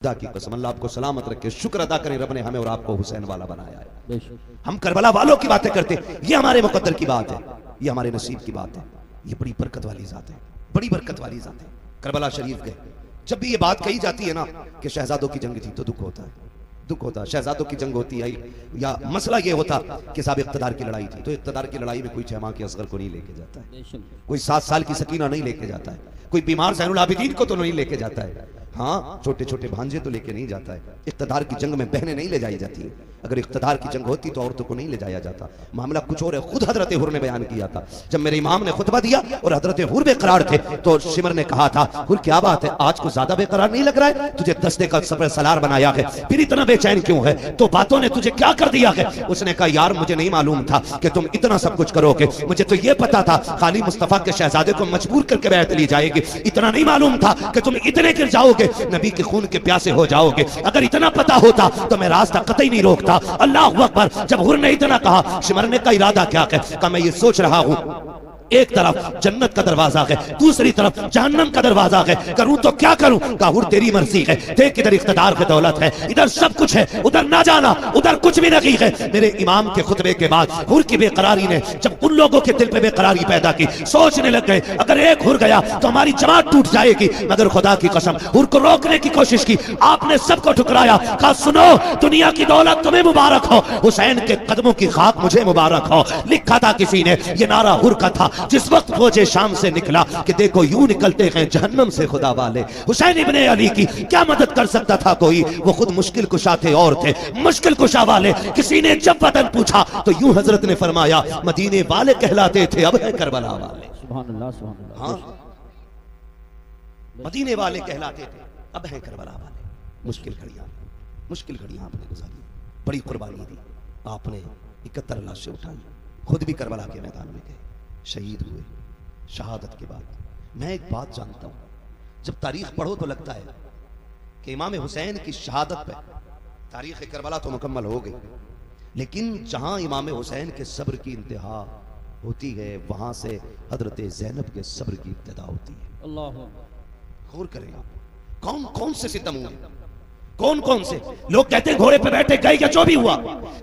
खुदा की कसम, अल्लाह आपको सलामत रखे। शुक्र अदा करें रब ने हमें और आपको हुसैन वाला बनाया है। हम करबला वालों की बातें करते, ये हमारे मुकद्दर की बात है, ये हमारे नसीब की बात है, ये बड़ी बरकत वाली जात है, बड़ी बरकत वाली जात है। करबला शरीफ गए, जब भी ये बात कही जाती है ना कि शहजादों की जंग थी तो दुख होता है, दुख होता है। शहजादों की जंग होती है या मसला ये होता कि साहब इक़्तिदार की लड़ाई थी, तो इक़्तिदार की लड़ाई में कोई 6 माह के असगर को नहीं लेके जाता है, कोई 7 साल की सकीना नहीं लेके जाता है, कोई बीमार ज़ैनुल आबिदीन को तो नहीं लेके जाता है, हाँ छोटे छोटे भांजे तो लेके नहीं जाता है। इक़्तिदार की जंग में बहनें नहीं ले जाई जाती है, अगर इक़्तिदार की जंग होती तो औरतों को नहीं ले जाया जाता। मामला कुछ और है, खुद हजरत हुर ने बयान किया था जब मेरे इमाम ने खुतबा दिया और हजरत हुर बेकरार थे तो शिमर ने कहा था, हुर क्या बात है, आज को ज्यादा बेकरार नहीं लग रहा है, तुझे दस्ते का सफर सलार बनाया है, फिर इतना बेचैन क्यों है, तो बातों ने तुझे क्या कर दिया है। उसने कहा यार मुझे नहीं मालूम था कि तुम इतना सब कुछ करोगे, मुझे तो ये पता था खाली मुस्तफा के शहजादे को मजबूर करके बैठ ली जाएगी, इतना नहीं मालूम था कि तुम इतने गिर जाओगे, नबी के खून के प्यासे हो जाओगे। अगर इतना पता होता तो मैं रास्ता कतई नहीं रोकता। अल्लाह अकबर। जब हुर ने इतना कहा, शिमरने का इरादा क्या है, कहा मैं ये सोच रहा हूं एक तरफ जन्नत का दरवाजा है, दूसरी तरफ जहन्नम का दरवाजा है, करूं तो क्या करूं। कहा हुर तेरी मर्जी है, देख इधर इख्तिदार की दौलत है, इधर सब कुछ है, उधर ना जाना, उधर कुछ भी नहीं है। मेरे इमाम के खुतबे के बाद हुर की बेकरारी ने जब उन लोगों के दिल पे बेकरारी पैदा की, सोचने लग गए अगर एक हुर गया तो हमारी जमात टूट जाएगी। मगर खुदा की कसम हुर को रोकने की कोशिश की, आपने सबको ठुकराया, कहा सुनो दुनिया की दौलत तुम्हें मुबारक हो, हुसैन के कदमों की खाक मुझे मुबारक हो। लिखा था किसी ने, ये नारा हुर का था जिस वक्त फौजे शाम से निकला कि देखो यूं निकलते हैं जहन्नम से खुदा वाले। हुसैन इब्ने अली की क्या मदद कर सकता था कोई, वो खुद मुश्किल कुशा थे और थे मुश्किल कुशा वाले। किसी ने जब वतन पूछा तो यूं हजरत ने फरमाया मदीने वाले कहलाते थे, अब है करबला वाले। सुभान अल्लाह, सुभान अल्लाह। हाँ, मदीने वाले कहलाते थे, अब है करबला वाले। मुश्किल घड़ियां आपने गुजारी, बड़ी कुर्बानी दी आपने, 71 लाशें उठाई, खुद भी करबला के मैदान में गए, शहीद हुए। शहादत के बाद मैं एक बात जानता हूं, जब तारीख पढ़ो तो लगता है कि इमाम हुसैन की शहादत पे तारीख करबला तो मुकम्मल हो गई, लेकिन जहां इमाम हुसैन के सब्र की इंतहा होती है वहां से हजरत ज़ैनब के सब्र की इब्तिदा होती है। अल्लाह गौर करें आप, कौन कौन से सितम हुए, कौन कौन से लोग कहते हैं घोड़े पे बैठे गए या जो भी हुआ,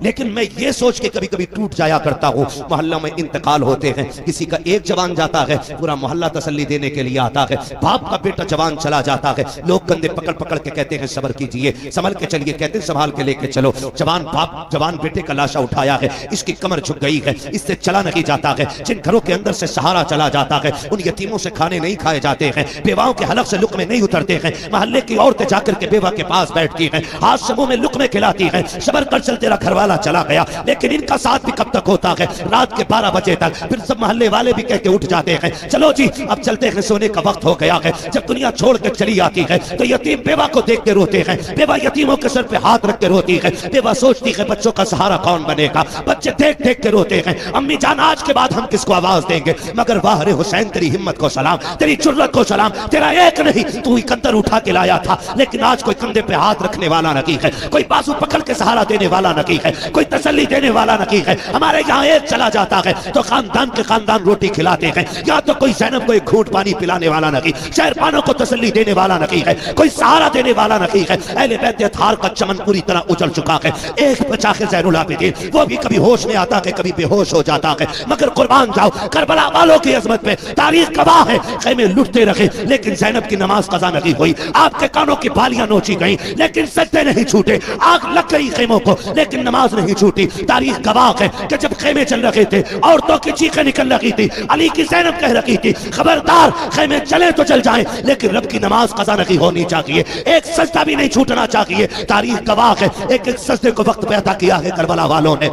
लेकिन मैं ये सोच के कभी कभी टूट जाया करता हूँ, मोहल्ला में इंतकाल होते हैं, किसी का एक जवान जाता है, पूरा मोहल्ला तसल्ली देने के लिए आता है, बाप का बेटा जवान चला जाता है, लोग कंधे पकड़ पकड़ के कहते हैं सब्र कीजिए, संभल के चलिए, कहते हैं संभाल के लेके चलो। जवान बाप जवान बेटे का लाशा उठाया है, इसकी कमर झुक गई है, इससे चला नहीं जाता है, जिन घरों के अंदर से सहारा चला जाता है उन यतीमों से खाने नहीं खाए जाते हैं, बेवाओं के हलक से लुक़मे नहीं उतरते हैं, मोहल्ले की औरतें जाकर के बेवा के पास बैठती हैं, हाथ से मुंह में लुक़मे खिलाती हैं, सबर कर चल तेरा घरवाला चला गया। लेकिन इनका साथ भी कब तक होता है, रात के 12 बजे तक, फिर सब मोहल्ले वाले भी कह के उठ जाते हैं चलो जी अब चलते हैं, सोने का वक्त हो गया है। जब दुनिया छोड़ के चली आती है तो यतीम बेवा को देख के रोते हैं, बेवा यतीमों के सर पे हाथ रख के रोती है, बेवा सोचती है बच्चों का सहारा कौन बनेगा, बच्चे देख देख के रोते हैं अम्मी जान आज के बाद हम किसको आवाज देंगे। मगर वाह रे हुसैन तेरी हिम्मत को सलाम, तेरी जुर्रत को सलाम, तेरा एक नहीं तू इकद्दर उठा के लाया था, लेकिन आज कोई कंधे पे हाथ रखने वाला नहीं है, कोई बाजू पकड़ के सहारा देने वाला नहीं है, कोई तसल्ली देने वाला नहीं है। हमारे यहाँ एक चला जाता है तो खानदान के खानदान रोटी खिलाते हैं, या तो कोई ज़ैनब को एक घूंट पानी पिलाने वाला नहीं, शहरपानों को तसल्ली देने वाला नहीं है, कोई सहारा देने वाला नहीं है। अहले बैत अतहार का चमन पूरी तरह उजड़ चुका है, एक बचा है ज़ैनुल आबिदीन, वो भी कभी होश में आता है कभी बेहोश हो जाता है। मगर कुर्बान जाओ करबला वालों की अजमत पे, तारीख गवाह है, खैमे लुटते रहे लेकिन ज़ैनब की नमाज कज़ा नहीं हुई, आपके कानों की बालियां नोची गई लेकिन सजदे नहीं छूटे, आग लग गई खेमों को लेकिन नमाज नहीं छूटी। तारीख गवाह है कि जब खेमे चल रहे थे औरतों की चीखें निकल रही थी, अली की ज़ैनब कह रही थी खबरदार खेमे चले तो चल जाएं लेकिन रब की नमाज कज़ा नहीं होनी चाहिए, एक सजदा भी नहीं छूटना चाहिए। तारीख गवाह है एक एक सजदे को वक्त पे अता किया है करबला वालों ने,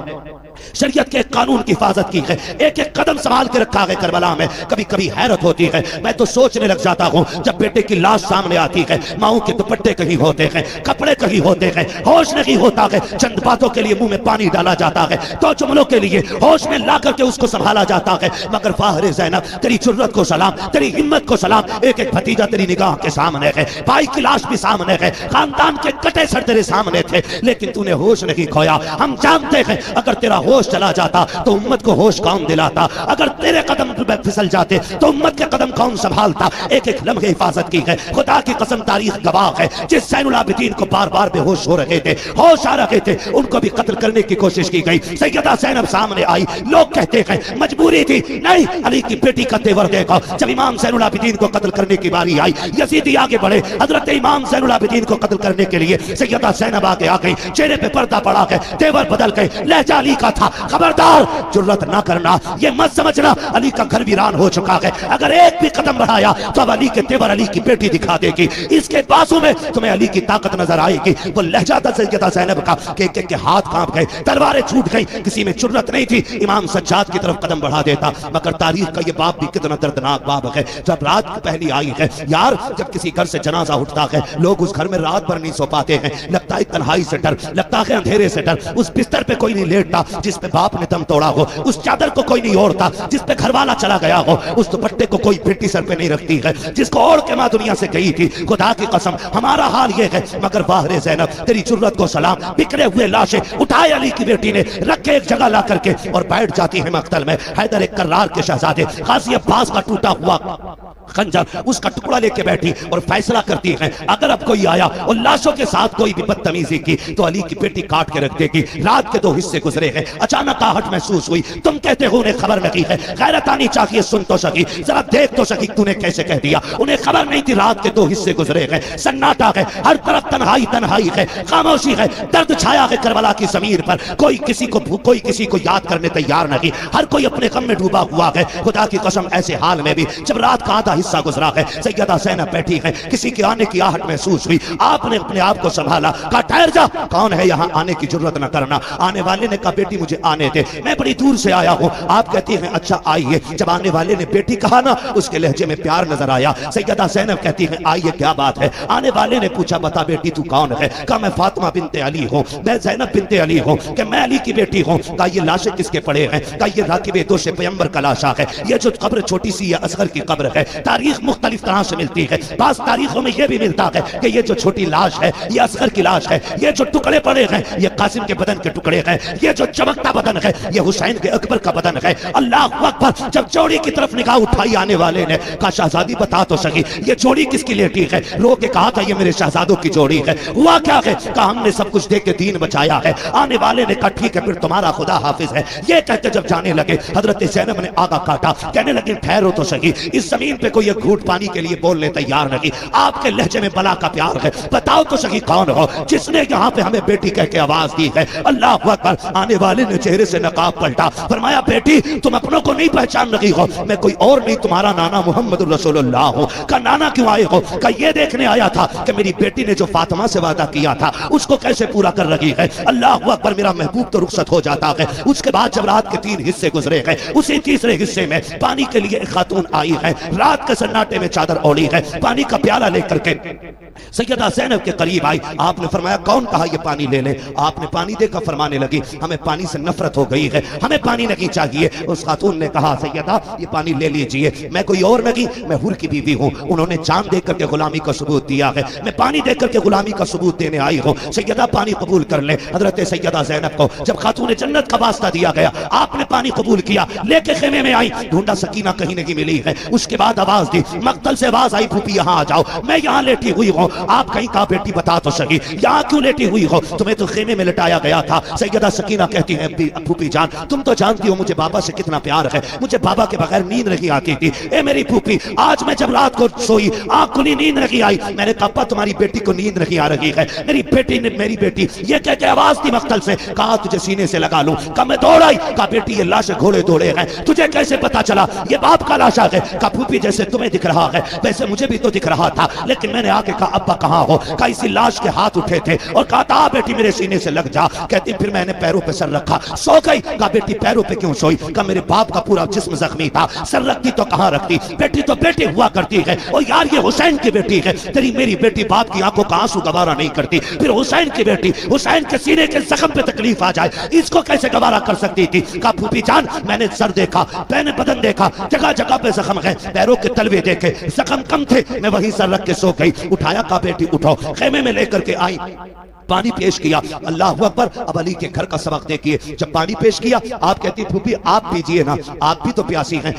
शरीयत के कानून की हिफाजत की है, एक एक कदम संभाल के रखा है करबला में। कभी कभी हैरत होती है, मैं तो सोचने लग जाता हूँ जब बेटे की लाश सामने आती है, माओं के दुपट्टे कहीं होते हैं, कपड़े कहीं होते हैं, होश नहीं होता है, चंद बातों के लिए मुंह में पानी डाला जाता है, तो जुमलों के लिए होश में ला करके उसको संभाला जाता है। मगर वाह रे ज़ैनब तेरी जुर्रत को सलाम, तेरी हिम्मत को सलाम, एक एक भतीजा तेरी निगाह के सामने है, भाई की लाश भी सामने है, खानदान के कटे सर तेरे सामने थे, लेकिन तूने होश नहीं खोया। हम जानते हैं अगर तेरा होश चला जाता तो उम्मत को होश कौन दिलाता? अगर तेरे कदम फिसल जाते तो उम्मत के कदम कौन संभालता? एक एक लम्हे हिफाजत की है, खुदा की कसम तारीख गवाह है। जिस ज़ैनुल आबिदीन को बार बार बेहोश हो रहे थे, होश आ रहे थे, उनको भी कत्ल करने की कोशिश की गई। सैयदा ज़ैनब सामने आई, लोग कहते हैं मजबूरी थी, नहीं अली की बेटी का तेवर देखो। जब इमाम ज़ैनुल आबिदीन को कत्ल करने की बारी आई, यजीदी आगे बढ़े, हजरत इमाम ज़ैनुल आबिदीन को कत्ल करने के लिए सैयदा ज़ैनब आगे आ गई। चेहरे पे पर्दा पड़ा है, तेवर बदल गए, लहजा अली का था। खबरदार, जुर्रत ना करना, ये मत समझना अली का घर वीरान हो चुका है। अगर एक भी कदम बढ़ाया तो अब अली के तेवर अली की बेटी दिखा देगी, इसके बाजू में तुम्हें अली की ताकत नजर आएगी। वो लहजा था सैयदा ज़ैनब का के हाथ कांप गए, तलवारें छूट गई, किसी में जुर्रत नहीं थी इमाम सज्जाद की तरफ कदम बढ़ा देता। मगर तारीख का ये बाप भी कितना दर्दनाक बाप है। जब रात पहली आई है यार, जब किसी घर से जनाजा उठता है, लोग उस घर में रात भर नहीं सो पाते हैं। लगता है तन्हाई से डर, लगता है अंधेरे से डर। उस बिस्तर पे कोई नहीं लेटता जिस पे बाप ने दम तोड़ा हो, उस चादर को कोई नहीं ओढ़ता जिस पे घरवाला चला गया हो, उस दुपट्टे को कोई बेटी सर पे नहीं रखती है जिसको ओढ़ के मां दुनिया से गई थी। खुदा की कसम हमारा हाल ये है। मगर वाहरे ज़ैनब, तेरी जुर्रत को सलाम। बिखरे हुए लाशें उठाए अली की बेटी ने, रख के एक जगह ला करके और बैठ जाती है मक्तल में। हैदर एक कर्रार के शहजादे गाजी अब्बास का टूटा हुआ खंजर, उसका टुकड़ा लेके बैठी और फैसला करती है, अगर अब कोई आया और लाशों के साथ कोई भी बदतमीजी की तो अली की बेटी काट के रख देगी। रात के 2 हिस्से गुजरे हैं, अचानक आहट महसूस हुई। तुम कहते हो उन्हें खबर नहीं है, गैरत आनी चाहिए, सुन तो सकी, जरा देख तो सकी तूने कैसे कह दिया। उन्हें खबर नहीं थी रात के 2 हिस्से गुजरे हैं, सन्नाटा है, हर तरफ तन्हाई तन्हाई है, खामोशी है, दर्द छाया है करबला की ज़मीन पर। कोई किसी को याद करने तैयार नहीं, हर कोई अपने गम में डूबा हुआ है। खुदा की कसम ऐसे हाल में भी जब रात का आधा हिस्सा गुजरा है, सैयदा ज़ैनब बैठी है, किसी के आने की आहट महसूस हुई। आपने अपने आप को संभाला, कहा ठहर जा, कौन है यहाँ, आने की जरूरत न करना। आने वाले ने कहा बेटी मुझे आने दे, मैं बड़ी दूर से आया हूँ। आप कहती हैं अच्छा आइए। जब आने वाले ने बेटी कहा ना, उसके लहजे में प्यार नजर आया। सैयदा ज़ैनब कहती है आइए, क्या बात है। आने वाले ने पूछा बता बेटी तू कौन है। कहा मैं फातिमा बिनते अली हूँ, मैं ज़ैनब बिनते अली हूँ, कि मैं अली की बेटी हूँ। कहा ये लाशें किसके पड़े हैं। कहा ये राकिब दोशे पैगंबर का लाशा है। ये जो कब्र छोटी सी है असगर की कब्र है। तारीख मुख्तलिफ तरह से मिलती है, बास तारीखों में यह भी मिलता है कि ये जो छोटी लाश है ये असगर की लाश है, ये जो टुकड़े पड़े हैं ये कासिम के बदन के टुकड़े हैं, ये जो चमकता बदन है ये हुसैन के अकबर का बदन है। अल्लाह अकबर। जब जोड़ी की तरफ निगाह उठाई आने वाले ने, कहा शहजादी बता तो सही ये जोड़ी किसकी लेटी है। रो के कहा था ये मेरे शहजादों की जोड़ी है। हुआ क्या है। कहा हमने सब कुछ दे के दीन बचाया है। आने वाले ने कहा ठीक है फिर तुम्हारा खुदा हाफिज है। ये कहते जब जाने लगे हजरत ज़ैनब ने आगा काटा, कहने लगे ठहरो तो सही, इस जमीन पे कोई एक घूंट पानी के लिए बोलने तैयार नहीं। आपके लहजे में बला का प्यार है, बताओ तो सही कौन हो जिसने यहाँ पे हमें बेटी कह के आवाज दी है। अल्लाह अकबर। आने वाले ने चेहरे से नकाब पलटा, फरमाया बेटी तुम अपनों को नहीं पहचान रही हो, मैं कोई और नहीं तुम्हारा नाना मोहम्मद रसूलुल्लाह हूँ। का नाना क्यों आए हो। का ये देखने आया था कि मेरी बेटी ने जो फातिमा से वादा किया था उसको कैसे पूरा कर रही है। अल्लाह अकबर। मेरा महबूब तो रुखसत हो जाता है। उसके बाद जब रात के 3 हिस्से गुजरे हैं, उसी तीसरे हिस्से में पानी के लिए एक खातून आई है, रात के सन्नाटे में चादर ओढ़ी है, पानी का प्याला लेकर के सैयदा ज़ैनब के करीब आई। आपने फरमाया कौन कहा ये पानी ले ले। आपने पानी देखा, फरमाने लगी हमें पानी से नफरत हो गई है, हमें पानी नहीं चाहिए। उस खातून ने कहा सैयदा ये पानी ले लीजिए, मैं कोई और नहीं, मैं हुर की बीवी हूँ, उन्होंने जान देकर के गुलामी का सबूत दिया है, मैं पानी देकर के गुलामी का सबूत देने आई हूँ। सैयदा पानी कबूल कर ले। हजरत सैयदा ज़ैनब को जब खातून जन्नत का वास्ता दिया गया, आपने पानी कबूल किया, लेके खेमे में आई, ढूंढा सकीना कहीं नहीं मिली है। उसके बाद आवाज दी, मक्तल से आवाज आई फूफी यहाँ आ जाओ, मैं यहाँ लेटी हुई हूँ। आप कहीं कहा बेटी बता तो सही यहाँ क्यों लेटी हुई हो, तुम्हें तो खेमे में लटाया गया था। सैयदा सकीना कहती है फूफी जान तुम तो जानती हो मुझे बाबा से कितना प्यार है, मुझे बाबा के बगैर नींद नहीं आती थी। ए मेरी फूफी आज मैं जब रात को सोई आंख खुली नींद नहीं आई, मैंने कहा तुम्हारी बेटी को नींद नहीं आ रही है। मेरी बेटी ने मेरी बेटी ये कह के आवाज दी मक्तल से, कहा तुझे सीने से लगा लूं। कहा मैं दौड़ आई, कहा बेटी ये लाश घोड़े दौड़े हैं, तुझे कैसे पता चला ये बाप का लाशा है। कहा फूफी जैसे तुम्हें दिख रहा है वैसे मुझे भी तो दिख रहा था, लेकिन मैंने आके कहा अब्बा कहाँ हो। कहा इसी लाश के हाथ उठे थे और कहा था बेटी मेरे सीने से लग जा। कहती फिर मैंने पैरों पे सर रखा, सो गई। कहा बेटी पैरों पे क्यों सोई। कहा मेरे बाप का पूरा जिस्म जख्मी था, सर रखती तो कहाँ रखती, बेटी तो बेटी हुआ करती है। और यार ये हुसैन की बेटी है, तेरी मेरी बेटी बाप की आंखों का आंसू गवारा नहीं करती, फिर हुसैन की बेटी हुसैन के सीने के जख्म पे तकलीफ आ जाए इसको कैसे गवारा कर सकती थी। कहा फूफी जान मैंने सर देखा, मैंने बदन देखा, जगह जगह पे जख्म है, पैरों के तलवे देखे, जख्म कम थे, मैं वहीं सर रख के सो गई। उठाया कहा बेटी उठो, खेमे में लेकर के आई, पानी पेश किया। अल्लाह अकबर। अब अली के घर का सबक देखिए, जब पानी पेश किया आप कहती फूफी आप पीजिए ना, आप भी तो प्यासी हैं।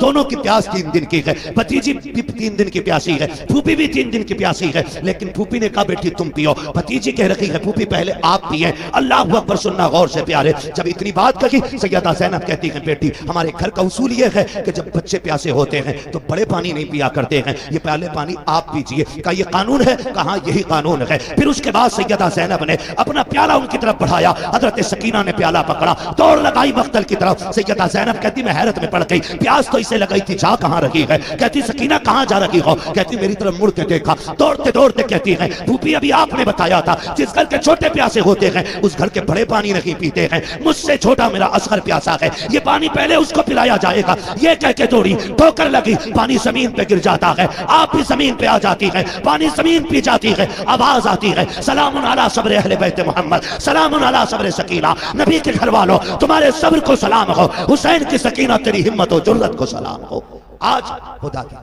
दोनों की प्यास 3 दिन की है, भतीजी भी 3 दिन की प्यासी है, फूफी भी 3 दिन की प्यासी है। लेकिन फूफी ने कहा बेटी तुम पियो, भतीजी कह रही है फूफी पहले आप पिए। अल्लाह अकबर। सुनना गौर से प्यारे, जब इतनी बात कही सैयदा ज़ैनब कहती है बेटी हमारे घर का उसूल यह है कि जब बच्चे प्यासे होते हैं तो बड़े पानी नहीं पिया करते हैं, ये पहले पानी आप पीजिए। का ये कानून है? कहा यही कानून है। फिर उसके बाद सैयदा ज़ैनब ने अपना प्याला उनकी तरफ बढ़ाया, हजरत सकीना ने प्याला पकड़ा, दौड़ लगाई मख्तल की तरफ। सैयदा ज़ैनब कहती मैं हैरत में पड़ गई, प्यास तो इसे लगाई थी, जा कहां रही है? कहती सकीना कहां जा रही हो? कहती मेरी तरफ मुड़ के देखा, दौड़ते दौड़ते कहती है फूफी अभी आपने बताया था जिस घर के छोटे प्यासे होते हैं उस घर के बड़े पानी नहीं पीते हैं, मुझसे छोटा मेरा असगर प्यासा है, ये पानी पहले उसको पिलाया जाएगा। ये कह के दौड़ी, ठोकर लगी, पानी जमीन पे गिर जाता है, आप भी जमीन पे आ जाती है, पानी जमीन पी जाती है, आवाज आती है सलामुन अला सब्र अहले बैत मोहम्मद, सलामुन अला सब्र सकीना, नबी के घर वालों तुम्हारे सब्र को सलाम हो, हुसैन की सकीना तेरी हिम्मत और जुर्रत को सलाम हो। आज खुदा की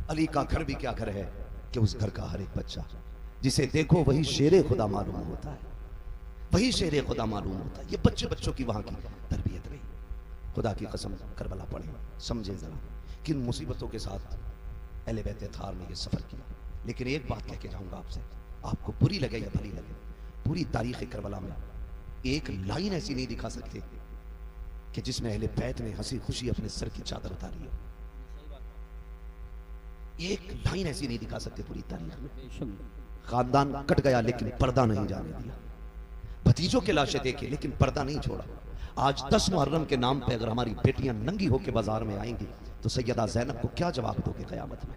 अली का घर भी क्या घर है कि उस घर का हर एक बच्चा जिसे देखो वही शेरे खुदा मालूम होता है, वही शेरे खुदा मालूम होता है। ये बच्चों की वहां की तरबियत रही। खुदा की कसम करबला पढ़े, समझे जरा किन मुसीबतों के साथ अहले बैत थार ने ये सफर किया। लेकिन एक बात कह के जाऊंगा आपसे, आपको बुरी लगे या भली लगे, पूरी तारीख करबला में एक लाइन ऐसी नहीं दिखा सकते कि जिसमें अहले बैत ने हंसी खुशी अपने सर की चादर उतारी हो। एक लाइन ऐसी नहीं दिखा सकते पूरी तारीख में। खानदान कट गया लेकिन पर्दा नहीं जाने दिया, भतीजों के लाशें देखे लेकिन पर्दा नहीं छोड़ा। आज 10 मुहर्रम के नाम पे अगर हमारी बेटियां नंगी होकर बाजार में आएंगी तो सैयदा ज़ैनब को क्या जवाब दोगे क़यामत में?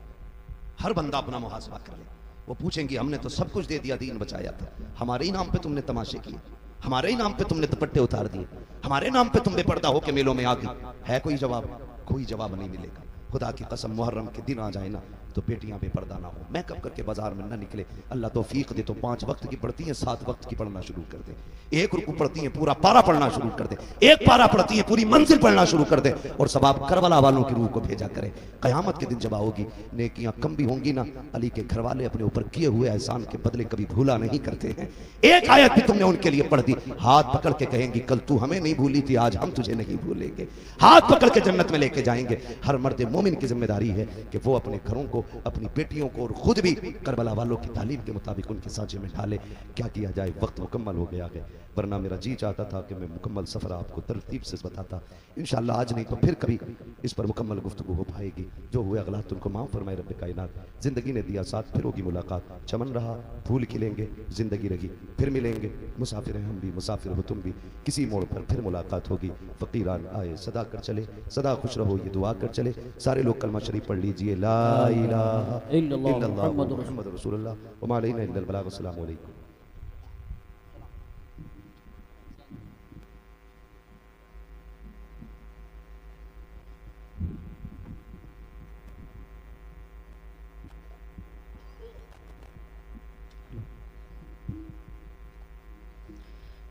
हर बंदा अपना मुहासबा कर ले। वो पूछेंगी हमने तो सब कुछ दे दिया, दीन बचाया था, हमारे ही नाम पे तुमने तमाशे किए, हमारे ही नाम पे तुमने दुपट्टे उतार दिए, हमारे नाम पे तुम बेपर्दा होकर मेलों में आ गई। है कोई जवाब? कोई जवाब नहीं मिलेगा। खुदा की कसम मुहर्रम के दिन आ जाए ना तो बेटियां बेपर्दा ना हो, मेकअप करके बाजार में ना निकले। अल्लाह तौफीक दे तो 5 वक्त की पढ़ती हैं, 7 वक्त की पढ़ना शुरू कर दे, 1 रुकू पढ़ती हैं पूरा पारा पढ़ना शुरू कर दे, 1 पारा पढ़ती हैं पूरी मंजिल पढ़ना शुरू कर दे। और सबाब करबला वालों की रूह को भेजा करे। क़यामत के दिन जब आओगी नेकियां कम भी होंगी ना, अली के घर वाले अपने ऊपर किए हुए एहसान के बदले कभी भूला नहीं करते हैं। एक आयत भी तुमने उनके लिए पढ़ दी, हाथ पकड़ के कहेंगी कल तू हमें नहीं भूली थी, आज हम तुझे नहीं भूलेंगे। हाथ पकड़ के जन्नत में लेके जाएंगे। हर मर्द मोमिन की जिम्मेदारी है कि वो अपने घरों को, अपनी बेटियों को और खुद भी करबला वालों की तालीम के मुताबिक उनके साझे में ढाले। क्या किया जाए, वक्त मुकम्मल हो गया है, वरना मेरा जी चाहता था कि मैं मुकम्मल सफ़र आपको तरतीब से बताता। इंशाअल्लाह आज नहीं तो फिर कभी इस पर मुकम्मल गुफ्तगू हो पाएगी। जो हुए अगलात उनको माफ़ फरमाए रब्बे कायनात। ज़िंदगी ने दिया साथ, फिर होगी मुलाकात, चमन रहा फूल खिलेंगे, ज़िंदगी रही फिर मिलेंगे। मुसाफिर हैं हम भी, मुसाफिर हो तुम भी, किसी मोड़ पर फिर मुलाकात होगी। फ़कीरान आए सदा कर चले, सदा खुश रहो ये दुआ कर चले। सारे लोग कलमा शरीफ पढ़ लीजिए, ला इलाहा इल्लल्लाह मुहम्मद रसूलुल्लाह व मा अलैना इल्लल बलाग। अस्सलामु अलैकुम।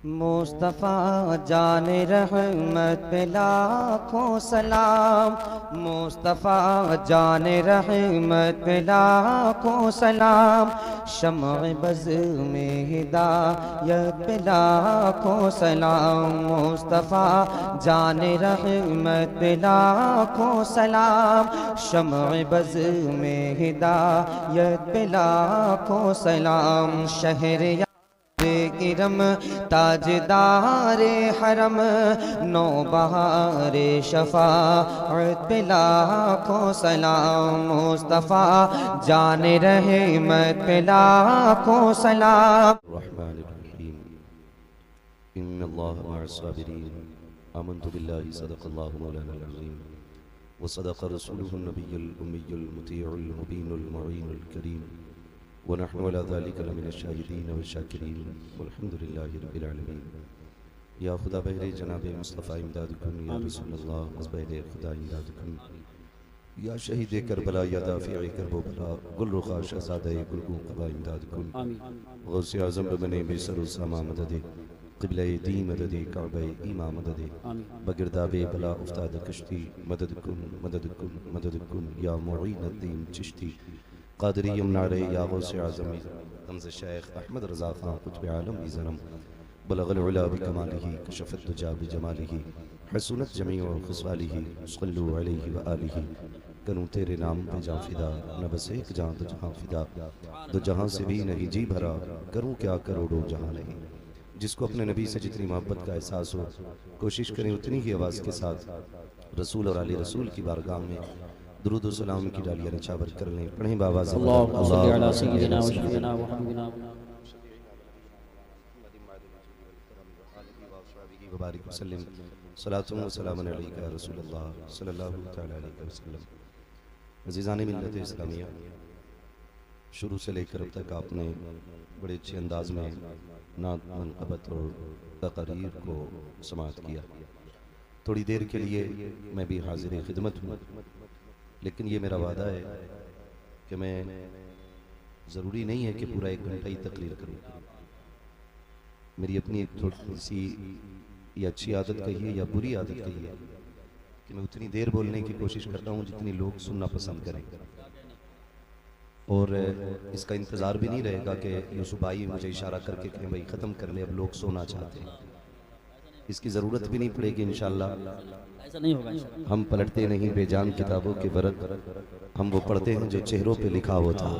मुस्तफ़ा जाने रहमत पे लाखों सलाम, मुस्तफ़ा जाने रहमत पे लाखों सलाम, शम्अ बज़ में हिदायत पे लाखों सलाम, मुस्तफ़ा जाने रहमत पे लाखों सलाम, शम्अ बज़ में हिदायत पे लाखों सलाम। शहर किरम ताजदारे हरम, नौ बहारे शफाअत पे लाखों सलाम, मुस्तफ़ा जाने रहमत पे लाखों सलाम। रहमानिर्रहीम इन्नल्लाह मअस-साबिरीन आमनतु बिल्लाहि सदक़ल्लाहु मौलाना अज़ीम व सदक़ रसूलुहुन नबियुल उम्मियुल मुतीउल मुबीनुल मुईनुल करीम व नहनु अला ज़ालिका लमिनश शाहिदीन व शाकिरीन वल्हम्दुलिल्लाहि रब्बिल आलमीन। या खुदा बहरे जनाब मुस्तफ़ा इमदाद कुन, या रसूलल्लाह मज़बहरे खुदा इमदाद कुन, या शहीद करबला, या दाफ़िए करबो बला, गुलरुखा शहज़ादे गुलगू क़बा इमदाद कुन, गौसे आज़म बने बेसर सामा मदद क़िबले दी मदद काबे ईमा मदद बगिरदाबे बला उफ्ताद कश्ती मदद कुन या मुईनुद्दीन चिश्ती क़ादरी यमनारे या गौसे आज़मी रमज़ शेख अहमद रज़ा ख़ान कुतुब आलम ज़नम बलगल उला बिकमालिही कशफ़त दुजा बिजमालिही हसूनत जमीउ ख़िसालिही सल्लु अलैहि व आलिही करूँ तेरे नाम पे जा फिदा न बस एक जहाँ तो जहाँ फिदा दो जहाँ से भी नहीं जी भरा करूँ क्या करोड़ों जहाँ नहीं। जिसको अपने नबी से जितनी मोहब्बत का एहसास हो कोशिश करें उतनी ही आवाज़ के साथ रसूल और आले रसूल की बारगाह में दुरूद व सलाम की डालियाँ निछावर कर लें। पढ़ें बाबा अज़ीज़ान मिल्लत इस्लामिया, शुरू से लेकर अब तक आपने बड़े अच्छे अंदाज में नात मनक़बत और तक़रीर को समाअत किया। थोड़ी देर के लिए मैं भी हाजिर खिदमत हूँ, लेकिन ये मेरा वादा है कि मैं ज़रूरी नहीं है कि पूरा 1 घंटा ही तकरीर करूँ। मेरी अपनी एक थोड़ी सी या अच्छी आदत कही है या बुरी आदत कही है कि मैं उतनी देर बोलने की कोशिश करता हूँ जितनी लोग सुनना पसंद करें, और इसका इंतज़ार भी नहीं रहेगा कि यूसुफ भाई मुझे इशारा करके कहें भाई ख़त्म कर ले, अब लोग सोना चाहते हैं। इसकी ज़रूरत भी नहीं पड़ेगी इंशाअल्लाह। ऐसा नहीं होगा इंशाअल्लाह। हम पलटते नहीं बेजान किताबों के वरक, हम वो पढ़ते हैं जो चेहरों पे लिखा होता है।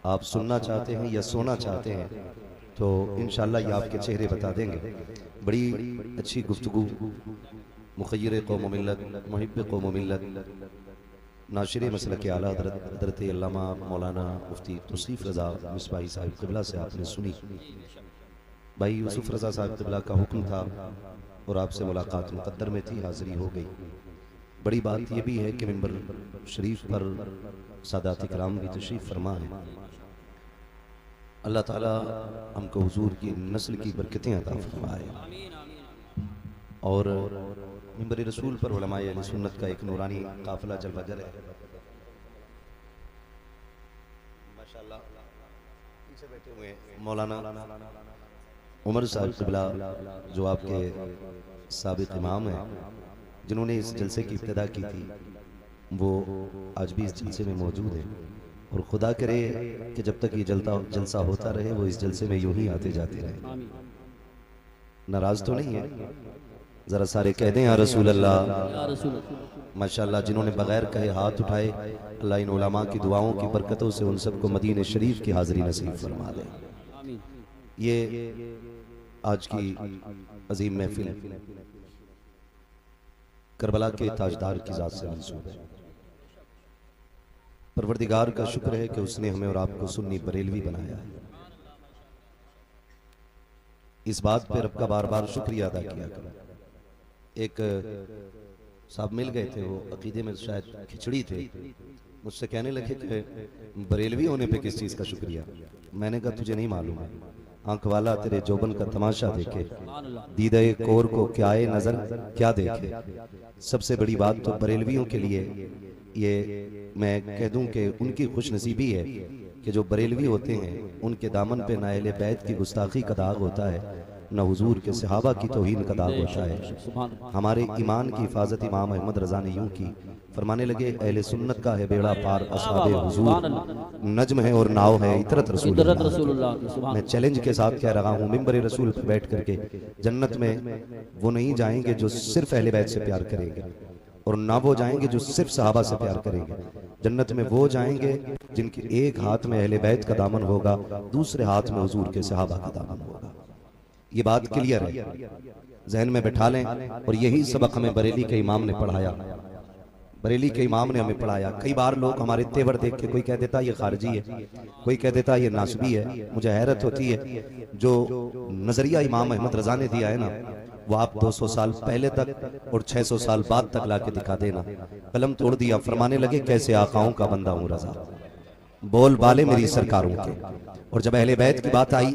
आप सुनना चाहते हैं या सोना चाहते हैं तो इंशाअल्लाह ये आपके चेहरे बता देंगे। बड़ी अच्छी गुफ्तगू मुख़य्यिर कौम व मिल्लत, मुहिब्ब कौम व मिल्लत, नाशिर मसलक आला हज़रत अल्लामा मौलाना मुफ्ती तौसीफ़ रज़ा मिसबाही साहिब क़िबला से आपने सुनी। भाई यूसुफ रज़ा साहिब क़िबला का हुक्म था और आपसे मुलाकात मुक़द्दर में थी, हाज़िरी हो गई। बड़ी बात यह भी है कि मिंबर शरीफ पर सादात इकराम भी तशरीफ़ फरमा है। अल्लाह ताला हमको हुजूर की नस्ल की बरकतें अता फरमाए और मिंबर रसूल पर उलमाए अहले सुन्नत का एक नूरानी काफ़िला जलवजर है। माशाअल्लाह पीछे बैठे हुए मौलाना उमर साहब क़िबला जो आपके साबिक़ इमाम हैं, जिन्होंने इस जलसे की इब्तिदा की थी, वो आज भी इस जलसे में मौजूद है। और खुदा करे कि जब तक ये जलसा होता रहे वो इस जलसे में यूं ही आते जाते रहे। नाराज तो नहीं है? ज़रा सारे कह दें या रसूल अल्लाह। माशाअल्लाह जिन्होंने बगैर कहे हाथ उठाए, अल्लाह इन उलमा की दुआओं की बरकतों से उन सबको मदीने शरीफ की हाज़िरी नसीब फरमा दे। ये आज की अजीम महफिल करबला के ताजदार की ज़ात से मंसूब है। परवरदिगार का शुक्र है कि उसने हमें और आपको सुन्नी बरेलवी बनाया है। इस बात पर रब का बार बार शुक्रिया अदा किया करो। एक साहब मिल गए थे, वो अकीदे में शायद खिचड़ी थे, मुझसे कहने लगे कि बरेलवी होने पे किस चीज़ का शुक्रिया। मैंने कहा तुझे नहीं मालूम है, आंख वाला तेरे जोबन का तमाशा देखे, दीदे कोर को क्या नजर क्या देखे। सबसे बड़ी बात तो बरेलवियों के लिए ये मैं कह दूं कि उनकी खुशनसीबी है कि जो बरेलवी होते हैं उनके दामन पे ना अहले बैत की गुस्ताखी का दाग होता है, न हुजूर के सहाबा की तौहीन का दाग होता है। हमारे ईमान की हिफाजत इमाम अहमद रज़ा ने यूं की, फरमाने लगे अहले सुन्नत का है बेड़ा पार असहाबे हुजूर, नज्म है और नाव है इतरत रसूलुल्लाह। मैं चैलेंज के साथ कह रहा हूँ, मिंबर रसूल पर बैठ करके जन्नत में वो नहीं जाएंगे जो सिर्फ अहले बैत से प्यार करेंगे, और ना वो जाएंगे जो सिर्फ सहाबा से प्यार करेंगे। जन्नत में वो जाएंगे जिनके एक हाथ में अहले बैत का दामन होगा, दूसरे हाथ में हुजूर के सहाबा का दामन होगा। ये बात क्लियर है, जहन में बैठा लें। और यही सबक हमें बरेली के इमाम ने पढ़ाया, बरेली के इमाम ने हमें पढ़ाया। कई बार लोग हमारे तेवर देख के कोई कह देता ये खारजी है, कोई कह देता ये नासबी है। मुझे हैरत होती है, जो नजरिया इमाम अहमद रजा ने दिया है ना, वो आप 200 साल पहले तक और 600 साल बाद तक लाके दिखा देना। कलम तोड़ दिया, फरमाने लगे कैसे आकाओं का बंदा हूँ रजा, बोल बाले मेरी सरकारों के। और जब अहले बैत की बात आई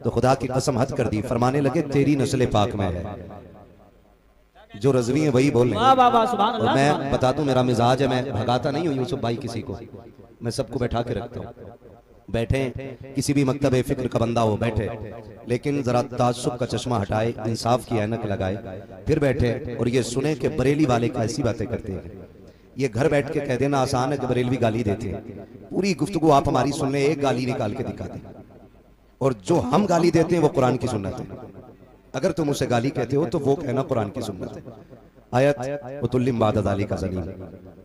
तो खुदा की कसम हद कर दी, फरमाने लगे तेरी नस्ल पाक में है। जो रजवी है वही बोल रहे हैं। और मैं बता दूं मेरा मिजाज है, मैं भगाता नहीं हूँ यूसुफ भाई किसी को, मैं सबको बैठा के रखता हूँ। बैठे, किसी भी मकतब फिक्र का बंदा हो बैठे, लेकिन जरा ताज्जुब का चश्मा हटाए, इंसाफ की ऐनक लगाए, फिर बैठे और ये सुने कि बरेली वाले कैसी बातें करते हैं। ये घर बैठ के कह देना आसान है कि बरेलवी गाली देते हैं। पूरी गुफ्तगू आप हमारी सुन लें, एक गाली निकाल के दिखा दें, और जो हम गाली देते हैं वो कुरान की सुन्नत है। अगर तुम उसे गाली कहते हो तो वो कहना कुरान की सुन्नत है। आयत उतुल्लिम बाद अदाली का ज़लीम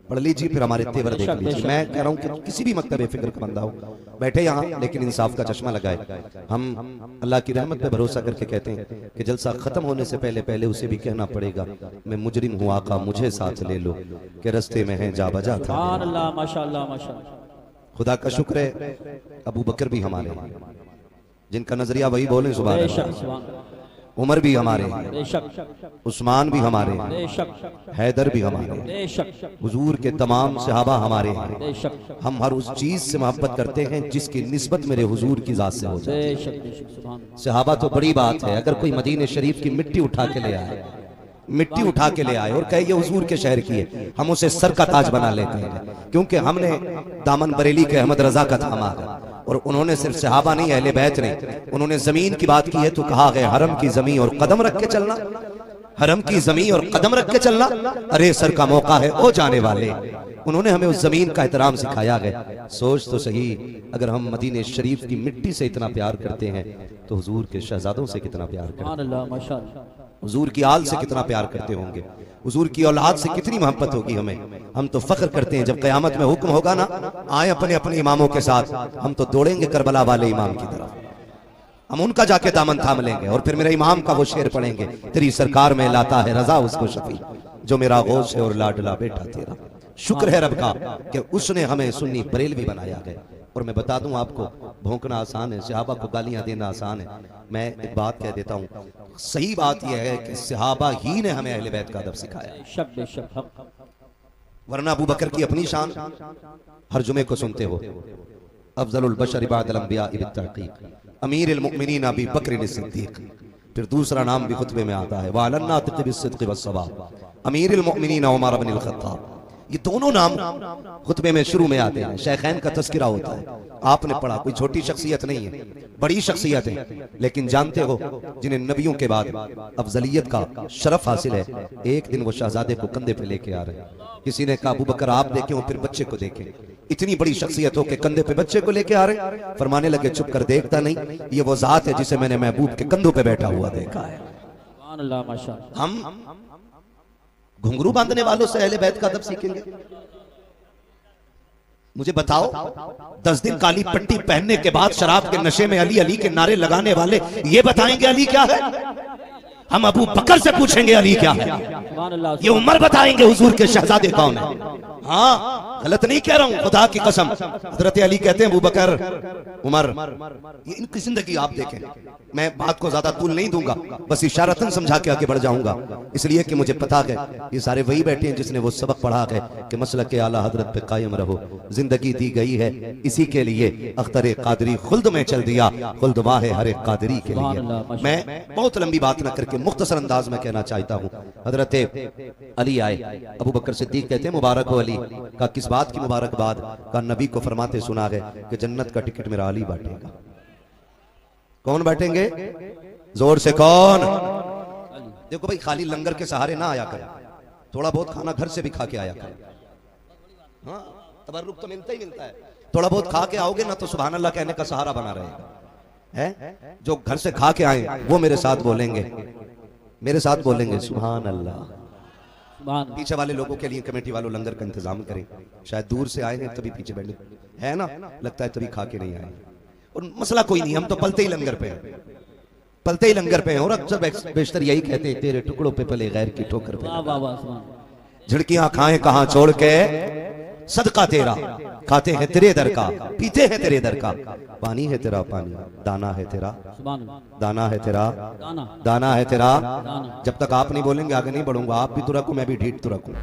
पढ़ लीजिए, फिर हमारे तेवर देख लीजिए। मैं कह रहा हूँ कि किसी भी मकतब फिक्र का बंदा हो बैठे यहाँ, लेकिन इंसाफ का चश्मा लगाए। हम अल्लाह की रहमत पे भरोसा करके कहते हैं कि जलसा खत्म होने से पहले पहले उसे भी कहना पड़ेगा, मैं मुजरिम हूँ आका मुझे साथ ले लो, कि रस्ते में है जा बजा था। माशाअल्लाह माशाअल्लाह। खुदा का शुक्र है अबू बकर भी हमारे हैं, जिनका नजरिया वही बोले सुभान अल्लाह। उमर भी हमारे हैं, उस्मान भी हमारे हैं, हैदर भी हमारे हैं, हुजूर के तमाम सहाबा हमारे हैं। हम हर उस चीज से मोहब्बत करते हैं जिसकी निस्बत मेरे हुजूर की जात से हो जाए। सहाबा तो बड़ी बात है, अगर कोई मदीने शरीफ की मिट्टी उठा के ले आए, मिट्टी उठा के ले आए और कहे ये हुजूर के शहर की है, हम उसे सर का ताज बना लेते हैं, क्योंकि हमने दामन बरेली के अहमद रजा का थामा है। और उन्होंने सिर्फ सहाबा नहीं, अहले बैत नहीं, उन्होंने जमीन की बात की है तो कहा गया हरम की जमीन और कदम रख के चलना, हरम की जमीन और कदम रख के चलना। अरे सर का मौका है ओ जाने वाले, उन्होंने हमें उस जमीन का एहतराम सिखाया गया। सोच तो सही, अगर हम मदीने शरीफ की मिट्टी से इतना प्यार करते हैं तो हुजूर के शहजादों से कितना प्यार करते हैं, हुजूर की आल से कितना प्यार करते होंगे, हुजूर की औलाद से कितनी मोहब्बत होगी हमें। हम तो फख्र करते हैं जब क़यामत में हुक्म होगा ना, आए अपने अपने इमामों के साथ, हम तो दौड़ेंगे करबला वाले इमाम की तरफ, हम उनका जाके दामन थाम लेंगे और फिर मेरे इमाम का वो शेर पढ़ेंगे, तेरी सरकार में लाता है रजा उसको शफी, जो मेरा गौस है और लाडला बेटा तेरा। शुक्र है रब का कि उसने हमें सुन्नी बरेलवी बनाया गया। और मैं बता दूं आपको, भौंकना आसान है, सहाबा को गालियां देना आसान है। मैं एक बात कह देता हूं, सही बात यह है कि सहाबा ही ने हमें अहले बैत का अदब सिखाया, वरना अबू बकर की अपनी शान हर जुमे को सुनते हो, अफजलुल बशर बअदल अंबिया बित्तहकीक अमीरुल मुमिनीन अबी बकर सिद्दीक, फिर दूसरा नाम भी खुतबे में आता है वालन्ना तिबिस्सिद्क़ि वस्सवाब अमीरुल मुमिनीन उमर इब्नुल खत्ताब। ये दोनों नाम खुतबे में शुरू में आते हैं, शेखैन का तज़किरा होता है। आपने पढ़ा, कोई छोटी शख्सियत नहीं है, बड़ी शख्सियत है, लेकिन जानते हो जिन्हें नबियों के बाद अफजलियत का शरफ हासिल है, एक दिन वो शहजादे को कंधे पे लेके आ रहे हैं। किसी ने कहा अबू बकर आप देखें और फिर बच्चे को देखें, इतनी बड़ी शख्सियत हो के कंधे पे बच्चे को लेके आ रहे। फरमाने लगे चुप कर, देखता नहीं, ये वो जात है जिसे मैंने महबूब के कंधों पे बैठा हुआ देखा है। हम घुंघरू बांधने वालों से अहले बैत का अदब सीखेंगे? मुझे बताओ, 10 दिन काली पट्टी पहनने के बाद शराब के नशे में अली अली के नारे लगाने वाले ये बताएंगे अली क्या है? हम अबू बकर से पूछेंगे अली क्या है? ये उमर बताएंगे हुजूर के शहजादे कौन है? हाँ, गलत नहीं कह रहा हूं, खुदा की कसम। हजरत अली कहते हैं अबू बकर उमर, ये इनकी जिंदगी आप देखें। मैं बात को ज्यादा तूल नहीं दूंगा, बस इशारतन समझा के आगे बढ़ जाऊंगा, इसलिए कि मुझे पता है ये सारे वही बैठे हैं जिसने वो सबक पढ़ा है कि मसलक के आला हजरत पे कायम रहो, जिंदगी दी गई है इसी के लिए। अख्तर कादरी खुल्द में चल दिया, खुल्द वाह हर एक कादरी के लिए। मैं बहुत लंबी बात न करके मुख्तसर अंदाज में कहना चाहता हूँ। हजरत अली आए, अबू बकर सिद्दीक कहते हैं मुबारक हो अली। का किस बात की मुबारकबाद? का नबी को फरमाते सुना है कि जन्नत का टिकट मेरा अली बांटेगा। कौन बांटेंगे? जोर से कौन? देखो भाई, खाली लंगर के सहारे ना आया कर, थोड़ा बहुत खाना घर से भी खा के आया कर। हाँ, तबर्रुक तो मिलता ही मिलता है, थोड़ा बहुत खा के आओगे ना तो सुभान अल्लाह कहने का सहारा बना रहेगा। है जो घर से खा के आए वो मेरे साथ बोलेंगे, मेरे साथ बोलेंगे सुभान अल्लाह। पीछे वाले लोगों के लिए कमेटी वालों लंगर का इंतजाम करें, शायद दूर से आए हैं तभी पीछे बैठे है ना, लगता है तभी खा के नहीं आए। और मसला कोई नहीं, हम तो पलते ही लंगर पे हैं, पलते ही लंगर पे हैं। और अक्सर बेशतर यही कहते हैं तेरे टुकड़ों पे पले गैर की ठोकर पे, झिड़कियां खाएं कहां छोड़ के सदका तेरा, खाते हैं तेरे दर का, पीते हैं तेरे दर का, पानी है तेरा पानी, दाना है तेरा, दाना है तेरा, दाना है तेरा। जब तक आप नहीं बोलेंगे आगे नहीं बढ़ूंगा। आप भी तो रखो, मैं भी ढीठ तो रखूं।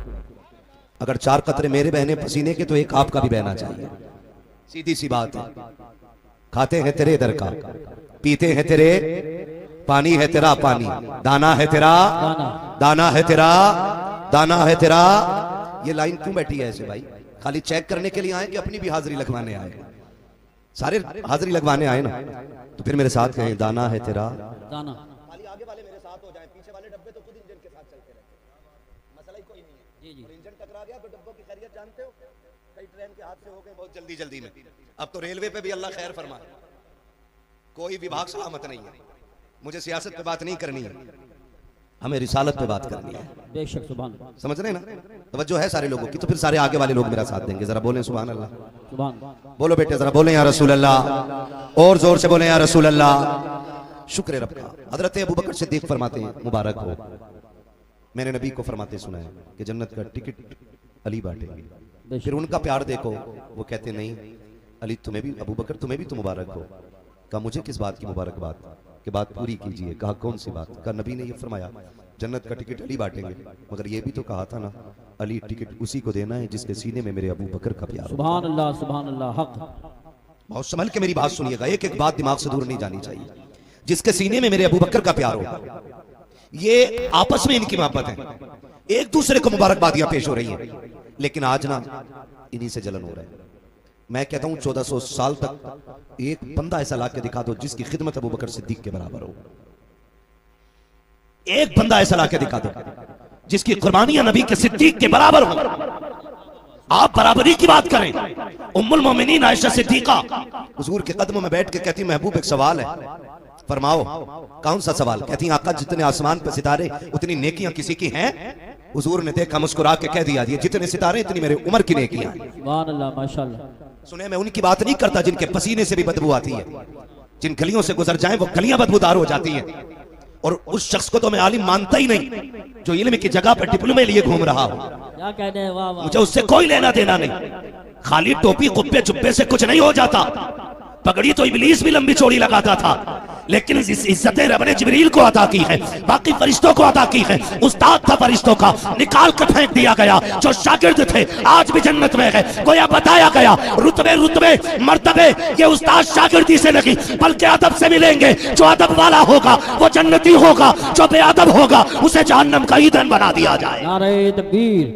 अगर 4 कतरे मेरे बहने पसीने के तो एक आपका भी बहना चाहिए, सीधी सी बात है। खाते हैं तेरे दर का, पीते हैं तेरे, पानी है तेरा पानी, दाना है तेरा, दाना है तेरा, दाना है तेरा। ये लाइन क्यों बैठी है ऐसे भाई? खाली चेक करने के लिए आए कि अपनी भी हाजिरी लगवाने आए? सारे हाजिरी लगवाने आए ना, तो फिर मेरे साथ कहें दाना है तेरा। दाना खाली आगे वाले मेरे साथ हो जाएं, पीछे वाले डब्बे तो खुद इंजन के साथ चलते रहते हैं, मसला ही कोई नहीं है। जी जी और इंजन टकरा गया तो डब्बों की खैरियत जानते हो, कई ट्रेन के हादसे हो गए बहुत जल्दी जल्दी में। अब तो रेलवे पे भी अल्लाह खैर फरमाए, कोई विभाग सलामत नहीं है। मुझे सियासत पे बात नहीं करनी है, हमें रिसालत पे बात करनी है। बेशक सुभान समझ रहे हैं ना, तवज्जो है सारे लोगों की, तो फिर सारे आगे वाले लोग मेरा साथ देंगे। जरा बोलें सुभान अल्लाह, सुभान। बोलो बेटे जरा बोलें या रसूल अल्लाह, और जोर से बोलें या रसूल अल्लाह। शुक्र रब का। हजरत अबू बकर सिद्दीक फरमाते हैं, मुबारक हो, मैंने नबी को फरमाते सुना है कि जन्नत का टिकट अली बांटेंगे। फिर उनका प्यार देखो, वो कहते नहीं अली तुम्हें भी, अबू बकर तुम्हें भी तो मुबारक हो। कहा मुझे किस बात की मुबारकबाद, कि बात पूरी कीजिए। कहा कौन सी बात? कहा नबी ने ये फरमाया जन्नत का टिकट अली बांटेंगे, मगर ये भी तो कहा था ना अली टिकट उसी को देना है जिसके सीने में मेरे अबू बकर का प्यार हो। सुभान अल्लाह हक। बहुत संभल के मेरी बात सुनिएगा, एक एक बात दिमाग से दूर नहीं जानी चाहिए। जिसके सीने में मेरे अबू बकर का प्यार हो, ये आपस में इनकी मोहब्बत है, एक दूसरे को मुबारकबादियां पेश हो रही हैं। लेकिन आज ना इन्हीं से जलन हो रहा है। मैं कहता हूं 1400 साल तक एक बंदा ऐसा ला के दिखा दो जिसकी खिदमत अबू बकर सिद्दीक के बराबर हो। एक बंदा ऐसा ला के दिखा दो जिसकी कुर्बानियां नबी के सिद्दीक के बराबर हो। आप बराबरी की बात करें। उम्मुल मोमिनीन आयशा सिद्दीका हुजूर के कदमों में बैठ के कहती महबूब एक सवाल है, फरमाओ। कौन सा सवाल? कहती आका जितने आसमान पर सितारे उतनी नेकियां किसी की हैं? हुजूर ने देखा, मुस्कुरा के कह दिया जितने सितारे इतनी मेरे उम्र की नेकियां हैं। सुभान अल्लाह माशाअल्लाह। सुने, मैं उनकी बात नहीं करता जिनके पसीने से भी बदबू आती है, जिन गलियों से गुजर जाएं वो गलियां बदबूदार हो जाती हैं। और उस शख्स को तो मैं आलिम मानता ही नहीं जो इल्म की जगह पर डिप्लोमे लिए घूम रहा हो। क्या कहते हैं, वाह वाह। मुझे उससे कोई लेना देना नहीं। खाली टोपी कुब्बे जुब्बे से कुछ नहीं हो जाता। पगड़ी तो इब्लीस भी लंबी चौड़ी लगाता था, लेकिन इस इज्जत रब ने जिब्रील को अता की है, बाकी फरिश्तों को अता की है। उस्ताद था फरिश्तों का, निकाल कर फेंक दिया गया। जो शागिर्द थे आज भी जन्नत में है। गोया बताया गया रुतबे रुतबे मर्तबे ये उस्ताद शागिर्दी से नहीं बल्कि अदब से मिलेंगे। जो अदब वाला होगा वो जन्नती होगा, जो बेअदब होगा उसे जहन्नम का ईंधन बना दिया जाए। नारे तकबीर।